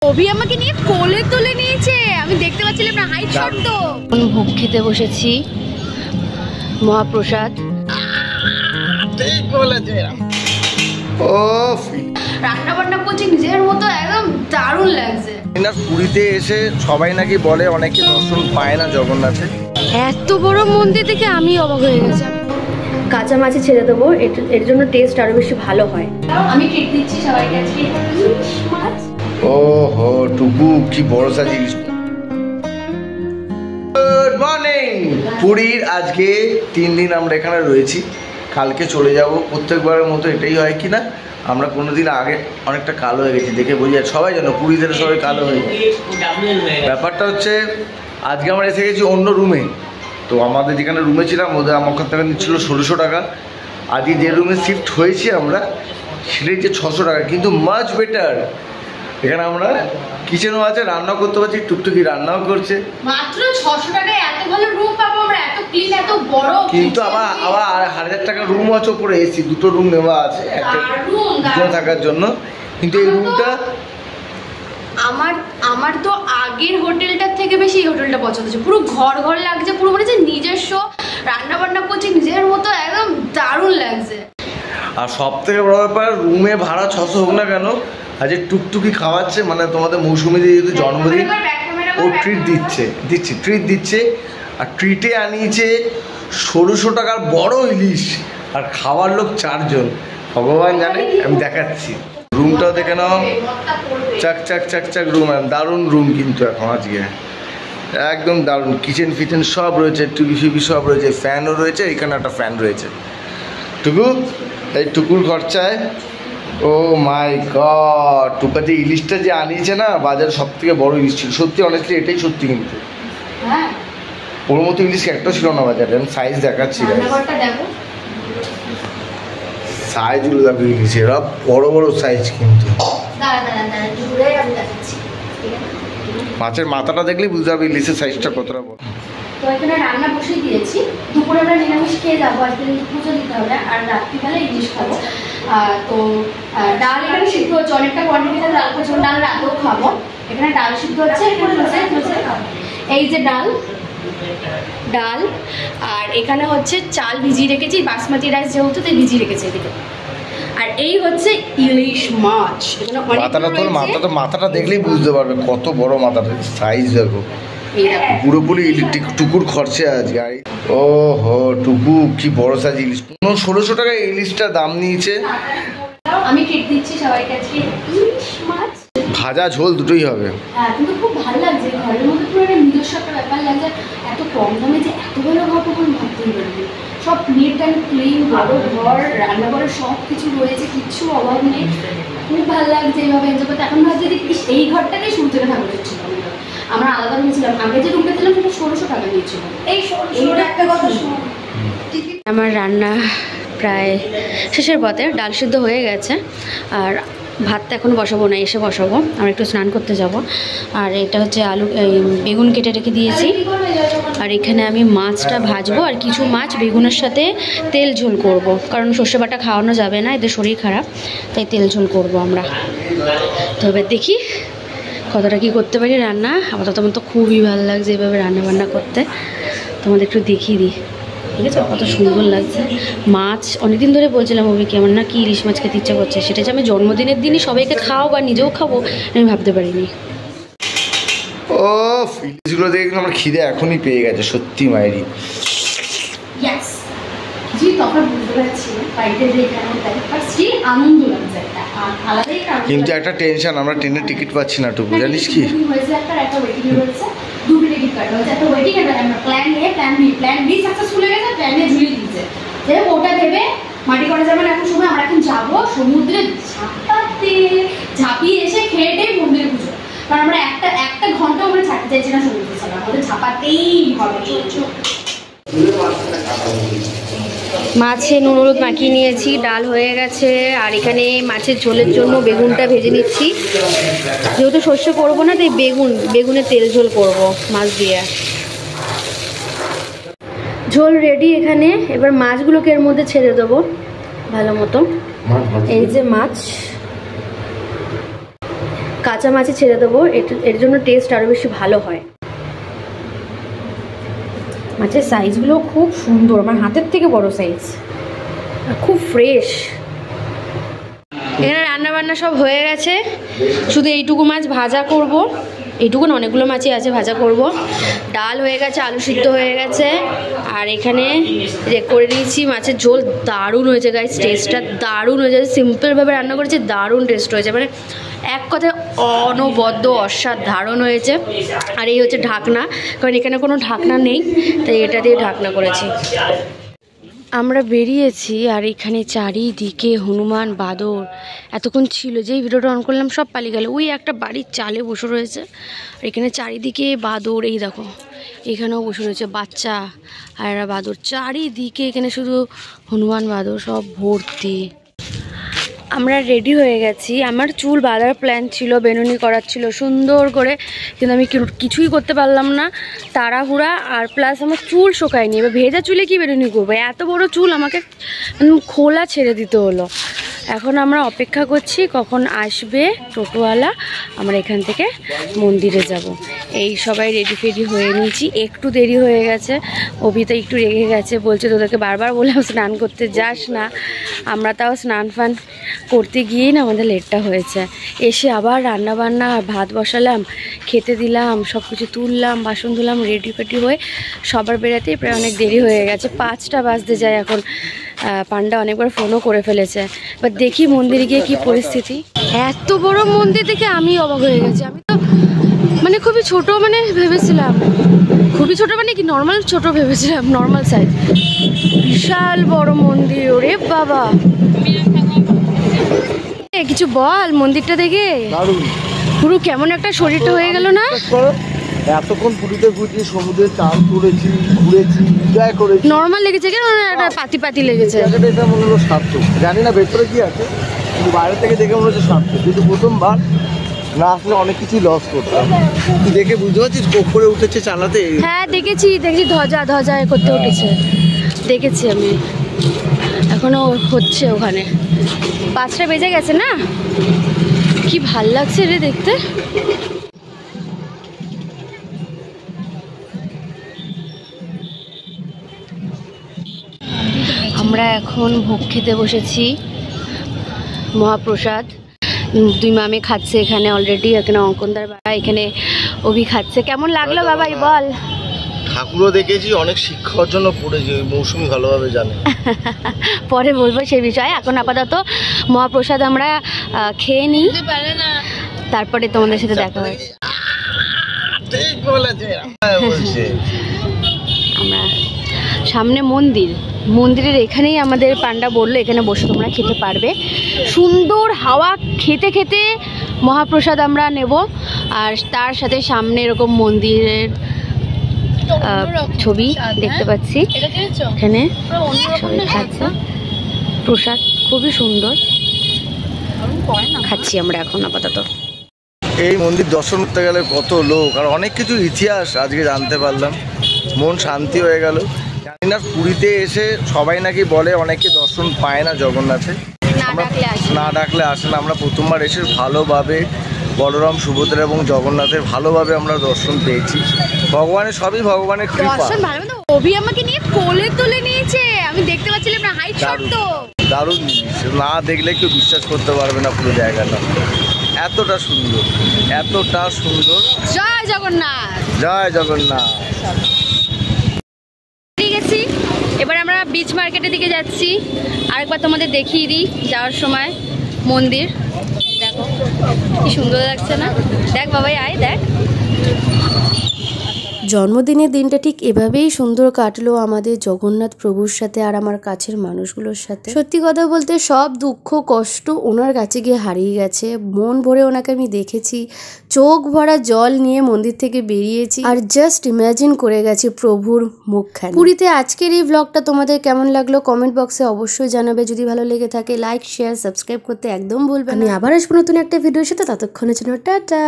অভি আমাকে নিয়ে কোলে তুলে নিয়েছে, আমি দেখতে পাচ্ছিলাম না, হাইট শট তো। ভোগ খেতে বসেছি, মহাপ্রসাদ। ঠিক বলেছে। রান্না বান্না করছি নিজের মতো, একদম দারুণ লাগছে। পুরীতে এসে সবাই নাকি বলে অনেকে দর্শন পায় না জগন্নাথে। এত বড় মন্দির দেখে আমি অবাক হয়ে গেছি। কাঁচা মাছে ছেড়ে দেবো, এর জন্য টেস্ট আরো বেশি ভালো হয়। আমি ট্রিট দিচ্ছি সবাইকে আজকে। ওহো টুকু কি বড় সাজিস। Good morning. পুরীর আজকে 3 দিন আমরা এখানে রয়েছি, কালকে চলে যাব। প্রত্যেকবারের মতো এটাই হয় কি না, আমরা কোনোদিন আগে অনেকটা কালো হয়ে গেছি, দেখে বোঝা যায় সবাই জানো পুরীতে সবাই কালো হয়ে যায়। ব্যাপারটা হচ্ছে আজকে আমরা এসে গেছি অন্য রুমে। তো আমাদের যেখানে রুমে ছিলাম ওদের আমার কাছ থেকে নিচ্ছিল 1600 টাকা। আজকে যে রুমে শিফট হয়েছি আমরা সেটাই যে 600 টাকা, কিন্তু মাচ বেটার। এখানে আমরা কিচেনও আছে, রান্না করতে পারছি, টুকটুকি রান্নাও করছে। মাত্র 600 টাকায় এত ভালো রুম পাবো আমরা, এত ক্লিন, এত বড়। কিন্তু আবার 1000 টাকা রুম আছে, উপরে এসি, 2টো রুম নেওয়া আছে একটা দুজন থাকার জন্য। কিন্তু এই রুমটা আমার তো আগের হোটেলটার থেকে বেশি এই হোটেলটা পছন্দ হচ্ছে। পুরো ঘর ঘর লাগছে, পুরো মনে হচ্ছে নিজস্ব, রান্না বান্না করছি নিজের মতো, একদম দারুণ লাগছে। আর সব থেকে বড় ব্যাপার, রুমে ভাড়া 600 হোক না কেন, আজ টুকটুকি খাওয়াচ্ছে। মানে তোমাদের মৌসুমি যেহেতু জন্মদিন, ও ট্রিট দিচ্ছে। আর ট্রিটে আনিয়েছে 1600 টাকার বড় ইলিশ, আর খাওয়ার লোক 4 জন। ভগবান জানে, আমি দেখাচ্ছি। রুমটাও দেখে নাও, চাক চাক চাক চাক রুম, দারুণ রুম। কিন্তু এখন আজকে একদম দারুণ, কিচেন ফিচেন সব রয়েছে, টিভি ফিভি সব রয়েছে, ফ্যানও রয়েছে, এখানে একটা ফ্যান রয়েছে। টুকু, এই টুকুর খরচায়, ও মাই গড, টুকা যে ইলিশটা যে আনিয়েছে না, বাজারে সব থেকে বড় ইলিশ ছিল। সত্যি অনেস্টলি এটাই সত্যি, কিন্তু ওর মতো ইলিশ একটা ছিল না বাজারে। আমি সাইজ দেখাচ্ছি, সাইজগুলো দেখো ইলিশ, এরা বড় বড় সাইজ। কিন্তু মাছের মাথাটা দেখলেই বুঝতে হবে ইলিশের সাইজটা কতটা বড়। তো এখানে রান্না বসিয়ে দিয়েছি, দুপুরে আমরা নিরামিষ খেয়ে যাবো, আজকে পুজো দিতে হবে, আর রাত্রিবেলা ইলিশ খাবো। তো ডাল এখানে সিদ্ধ হচ্ছে, অনেকটা কোয়ান্টিটিতে ডাল করছে, ডাল রাতেও খাবো। এখানে ডাল সিদ্ধ হচ্ছে, এই যে ডাল, আর এখানে হচ্ছে চাল ভিজিয়ে রেখেছি, বাসমতি রাইস যেহেতু তাই ভিজিয়ে রেখেছি এদিকে। আর এই হচ্ছে ইলিশ মাছ। মাথাটা দেখলেই বুঝতে পারবে কত বড় মাথাটা, সাইজ দেখো পুরোপুরি টুকুর খরচে আজকে। ও হো টুকু কি বড় সাইজ ইলিশ, 1600 টাকায় ইলিশটা দাম নিয়েছে। আমি ট্রিট দিচ্ছি সবাইকে আজকে, ইলিশ মাছ ভাজা ঝোল দুটোই হবে। হ্যাঁ, কিন্তু খুব ভালো লাগছে, ঘরের মধ্যে পুরো একটা নিজস্ব একটা ব্যাপার লাগছে। এত কম দামে যে এত ভালো ঘর কখন ভাবতেই পারবি। সব নিট অ্যান্ড ক্লিন, বড় ঘর, রান্নাঘরের সব কিছু রয়েছে, কিচ্ছু অভাব নেই। খুব ভালো লাগছে এইভাবে এনজয় করতে। এখন ভাবছি যে এই ঘরটাকেই শুরু থেকে থাকা উচিত ছিল। আমরা আলাদা নিয়েছিলাম, আগে যে রুমটা ছিলাম সেটা 1600 টাকা নিয়েছিল। একটা কথা শুনুন, আমার রান্না প্রায় শেষের পথে, ডাল সিদ্ধ হয়ে গেছে, আর ভাতটা এখন বসাবো না, এসে বসাবো। আমরা একটু স্নান করতে যাব। আর এটা হচ্ছে আলু, বেগুন কেটে রেখে দিয়েছি। আর এখানে আমি মাছটা ভাজবো, আর কিছু মাছ বেগুনের সাথে তেল ঝোল করব, কারণ সর্ষে বাটা খাওয়ানো যাবে না, এদের শরীর খারাপ, তাই তেল ঝোল করব আমরা। তো এবার দেখি কতটা কী করতে পারি রান্না। আপাতত আমার তো খুবই ভালো লাগছে এভাবে রান্না বান্না করতে। তোমাদের একটু দেখিয়ে দিই, ঠিক আছে? কত সুন্দর লাগছে মাছ। অনেকদিন ধরে বলছিলাম অভিকে আমার না কি ইলিশ মাছ খেতে ইচ্ছা করছে, সেটা যে আমি জন্মদিনের দিনই সবাইকে খাও বা নিজেও খাবো আমি ভাবতে পারিনি। ও ইলিশগুলো দেখে আমার খিদে এখনই পেয়ে গেছে, সত্যি মায়েরই। কিন্তু একটা টেনশন, আমরা ট্রেনের টিকিট পাচ্ছি না টুকু, জানিস কি? ওটা দেবে মাটি করা যাবে না এখন সময়। আমরা এখন যাবো সমুদ্রে ঝাঁপিয়ে এসে খেয়ে টেয়ে মন্দিরে পুজো, কারণ আমরা একটা ঘন্টা আমরা ছাড়তে চাইছি না সমুদ্রে ছাড়া, আমাদের ঝাঁপাতেই হবে। মাছে নুন হলুদ মাখিয়ে নিয়েছি, ডাল হয়ে গেছে, আর এখানে মাছের ঝোলের জন্য বেগুনটা ভেজে নিচ্ছি। যেহেতু সর্ষে করবো না তাই বেগুনের তেল ঝোল করব মাছ দিয়ে। ঝোল রেডি এখানে, এবার মাছগুলোকে এর মধ্যে ছেড়ে দেবো ভালো মতো। এই যে মাছ, কাঁচা মাছে ছেড়ে দেবো, এর জন্য টেস্ট আরও বেশি ভালো হয়। মাছের সাইজগুলো খুব সুন্দর, আমার হাতের থেকে বড় সাইজ, আর খুব ফ্রেশ। এখানে রান্নাবান্না সব হয়ে গেছে, শুধু এইটুকু মাছ ভাজা করব, এইটুকু না অনেকগুলো মাছই আছে ভাজা করব। ডাল হয়ে গেছে, আলু সিদ্ধ হয়ে গেছে, আর এখানে করে দিয়েছি মাছের ঝোল। দারুণ হয়েছে গাইস, টেস্টটা দারুণ হয়েছে, সিম্পলভাবে রান্না করেছি, দারুণ টেস্ট হয়েছে, মানে এক কথায় অনবদ্য অসাধারণ হয়েছে। আর এই হচ্ছে ঢাকনা, কারণ এখানে কোনো ঢাকনা নেই, তাই এটা দিয়ে ঢাকনা করেছি। আমরা বেরিয়েছি, আর এখানে চারিদিকে হনুমান বাদর এতক্ষণ ছিল, যেই ভিডিওটা অন করলাম সব পালিয়ে গেল। ওই একটা বাড়ির চালে বসে রয়েছে, আর এখানে চারিদিকে বাদর, এই দেখো এখানেও বসে রয়েছে বাচ্চা আর এরা বাদর, চারিদিকে এখানে শুধু হনুমান বাদর সব ভর্তি। আমরা রেডি হয়ে গেছি, আমার চুল বাঁধার প্ল্যান ছিল, বেনুনি করার ছিল সুন্দর করে, কিন্তু আমি কিছুই করতে পারলাম না, তাড়াহুড়া, আর প্লাস আমার চুল শোকায়নি। এবার ভেজা চুলে কি বেনুনি করবো, এত বড় চুল আমাকে খোলা ছেড়ে দিতে হলো। এখন আমরা অপেক্ষা করছি কখন আসবে টোটোওয়ালা, আমরা এখান থেকে মন্দিরে যাব। এই সবাই রেডি ফেডি হয়ে নিয়েছি, একটু দেরি হয়ে গেছে, অভিতা একটু রেগে গেছে, বলছে তোদেরকে বারবার বললাম স্নান করতে যাস না। আমরা তাও স্নান ফান করতে গিয়েই না আমাদের লেটটা হয়েছে। এসে আবার রান্নাবান্না আর ভাত বসালাম, খেতে দিলাম, সব কিছু তুললাম, বাসন ধুলাম, রেডি ফেডি হয়ে সবার বেড়াতেই প্রায় অনেক দেরি হয়ে গেছে, 5টা বাজতে যায় এখন। পান্ডা অনেকবার ফোনও করে ফেলেছে। এবার দেখি মন্দিরে গিয়ে কি পরিস্থিতি। এত বড় মন্দির দেখে আমি অবাক হয়ে গেছি, আমি তো মানে খুবই ছোট মানে ভেবেছিলাম, খুবই ছোট মানে কি নর্মাল ছোট ভেবেছিলাম, নর্মাল সাইজ। বিশাল বড় মন্দির, ওরে বাবা। কিছু বল মন্দিরটা দেখে, পুরো কেমন একটা শরীরটা হয়ে গেল না। এতক্ষণ পুরীতে ঘুরছি, সমুদ্রে চান করেছি, ঘুরেছি, এনজয় করেছি, নর্মাল লেগেছে কেন, একটা পাতি পাতি লেগেছে। এটা মনে হলো সার্থক, জানি না ভেতরে কি আছে, কিন্তু বাইরে থেকে দেখে মনে হচ্ছে সার্থক, কিন্তু প্রথমবার না আসলে অনেক কিছুই লস করতাম। তুই দেখে বুঝতে পারছিস করে উঠেছে চালাতে। হ্যাঁ দেখেছি, ধ্বজা করতে উঠেছে, দেখেছি আমি। এখনো হচ্ছে ওখানে, 5টা বেজে গেছে না। কি ভাল লাগছে রে দেখতে। আমরা এখন ভোগ খেতে বসেছি, মহাপ্রসাদ। 2 মামে খাচ্ছে এখানে অলরেডি, এখানে অঙ্কনদার বাবা, এখানে অভি খাচ্ছে। কেমন লাগলো বাবাই বল? ঠাকুরও দেখেছি, অনেক শিক্ষা অর্জন করেছি, মৌসুমি ভালোভাবে জানে। পরে বলবো সেই বিষয়ে, এখন আপাতত মহাপ্রসাদ আমরা খেয়ে নিই, তারপরে তোমাদের সাথে দেখা হয়েছে। আমরা সামনে মন্দিরের এখানেই আমাদের পান্ডা বললো এখানে বসে তোমরা খেতে পারবে, সুন্দর হাওয়া খেতে খেতে মহাপ্রসাদ আমরা নেব। আর তার সাথে সামনে এরকম মন্দিরের ছবি দেখতে পাচ্ছি, এখানে সবাই খাচ্ছে প্রসাদ, খুবই সুন্দর খাচ্ছি আমরা এখন আপাতত। এই মন্দির দর্শন করতে গেলে কত লোক, আর অনেক কিছু ইতিহাস আজকে জানতে পারলাম, মন শান্তি হয়ে গেল। জানি না পুরীতে এসে সবাই নাকি বলে অনেকে দর্শন পায় না জগন্নাথে, না ডাকলে আসে না। আমরা প্রথমবার এসে ভালোভাবে বলরাম, সুভদ্রা এবং জগন্নাথের ভালোভাবে আমরা দর্শন পেয়েছি। ভগবানের সবই ভগবানের কৃপা। অভি আমাকে নিয়ে কোলে তুলে নিয়েছে, আমি দেখতে পাচ্ছিলাম না, হাইট শট তো দারুণ জিনিস, না দেখলে কেউ বিশ্বাস করতে পারবে না পুরো জায়গাটা, এতটা সুন্দর, এতটা সুন্দর। জয় জগন্নাথ, জয় জগন্নাথ। ঠিক আছে, এবার আমরা বিচ মার্কেটের দিকে যাচ্ছি। আরেকবার তোমাদের দেখিয়ে দিই যাওয়ার সময় মন্দির, দেখো কি সুন্দর লাগছে না। দেখ বাবাই আয় দেখ। জন্মদিনের দিনটা ঠিক এভাবেই সুন্দর কাটলো আমাদের জগন্নাথ প্রভুর সাথে আর আমার কাছের মানুষগুলোর সাথে। সত্যি কথা বলতে সব দুঃখ কষ্ট ওনার কাছে গিয়ে হারিয়ে গেছে, মন ভরে ওনাকে আমি দেখেছি, চোখ ভরা জল নিয়ে মন্দির থেকে বেরিয়েছি, আর জাস্ট ইমাজিন করে গেছি প্রভুর মুখখানি। পুরীতে আজকের এই ব্লগটা তোমাদের কেমন লাগলো কমেন্ট বক্সে অবশ্যই জানাবে। যদি ভালো লেগে থাকে লাইক শেয়ার সাবস্ক্রাইব করতে একদম ভুলবে না। আমি আবার আসবো নতুন একটা ভিডিওর সাথে, ততক্ষণের জন্য টাটা।